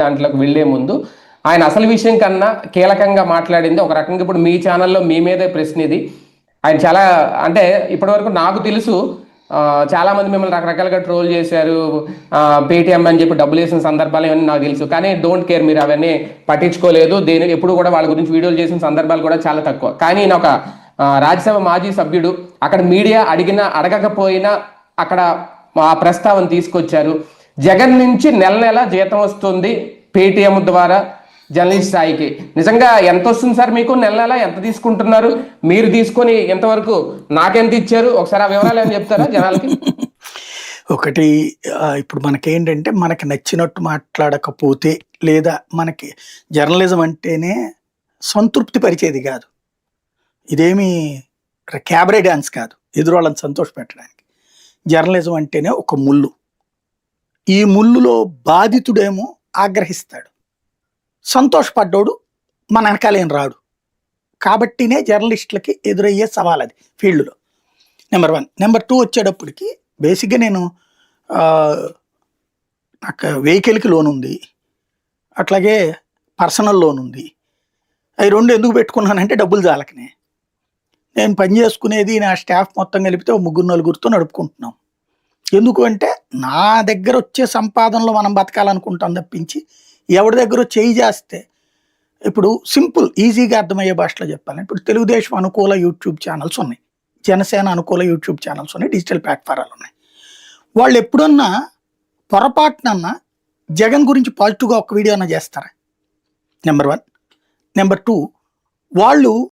దాంట్లోకి వెళ్లే ముందు ఆయన అసలు విషయం కన్నా కీలకంగా మాట్లాడింది ఒక రకంగా ఇప్పుడు మీ ఛానల్లో మీ మీదే ప్రశ్న ఇది. ఆయన చాలా అంటే ఇప్పటివరకు నాకు తెలుసు చాలా మంది మిమ్మల్ని రకరకాలుగా ట్రోల్ చేశారు, పేటిఎం అని చెప్పి డబ్బులు వేసిన సందర్భాలు ఇవన్నీ నాకు తెలుసు. కానీ డోంట్ కేర్, మీరు అవన్నీ పట్టించుకోలేదు. ఎప్పుడు కూడా వాళ్ళ గురించి వీడియోలు చేసిన సందర్భాలు కూడా చాలా తక్కువ. కానీ ఈయన ఒక రాజ్యసభ మాజీ సభ్యుడు, అక్కడ మీడియా అడగకపోయినా అక్కడ ఆ ప్రస్తావన తీసుకొచ్చారు. జగన్ నుంచి నెల నెల జీతం వస్తుంది పేటిఎం ద్వారా జర్నలిస్ట్ స్థాయికి. నిజంగా ఎంత వస్తుంది సార్ మీకు నెల నెల? ఎంత తీసుకుంటున్నారు? మీరు తీసుకొని ఎంతవరకు, నాకెంత ఇచ్చారు? ఒకసారి ఆ వివరాలు ఏం చెప్తారా జనాలకి? ఒకటి, ఇప్పుడు మనకేంటంటే మనకి నచ్చినట్టు మాట్లాడకపోతే, లేదా మనకి జర్నలిజం అంటేనే సంతృప్తి పరిచేది కాదు, ఇదేమి క్యాబరే డాన్స్ కాదు ఎదురోళ్ళని సంతోష పెట్టడానికి. జర్నలిజం అంటేనే ఒక ముళ్ళు. ఈ ముళ్ళులో బాధితుడేమో ఆగ్రహిస్తాడు, సంతోషపడ్డాడు మన వెనకాలేం రాడు. కాబట్టినే జర్నలిస్టులకి ఎదురయ్యే సవాల్ అది ఫీల్డ్లో. నెంబర్ 1. నెంబర్ 2 వచ్చేటప్పటికి బేసిక్గా నేను నాకు వెహికల్కి లోన్ ఉంది, అట్లాగే పర్సనల్ లోన్ ఉంది. అవి 2 ఎందుకు పెట్టుకున్నానంటే డబ్బులు చాలకనే. నేను పని చేసుకునేది నా స్టాఫ్ మొత్తం కలిపితే 3-4 నడుపుకుంటున్నాం. ఎందుకు అంటే నా దగ్గర వచ్చే సంపాదనలో మనం బతకాలనుకుంటాం తప్పించి ఎవరి దగ్గర చేయి చేస్తే, ఇప్పుడు సింపుల్ ఈజీగా అర్థమయ్యే భాషలో చెప్పాలి. ఇప్పుడు తెలుగుదేశం అనుకూల యూట్యూబ్ ఛానల్స్ ఉన్నాయి, జనసేన అనుకూల యూట్యూబ్ ఛానల్స్ ఉన్నాయి, డిజిటల్ ప్లాట్ఫారాలు ఉన్నాయి. వాళ్ళు ఎప్పుడన్నా పొరపాటునన్నా జగన్ గురించి పాజిటివ్గా ఒక వీడియో అన్నా చేస్తారా? నెంబర్ 1. నెంబర్ 2, వాళ్ళు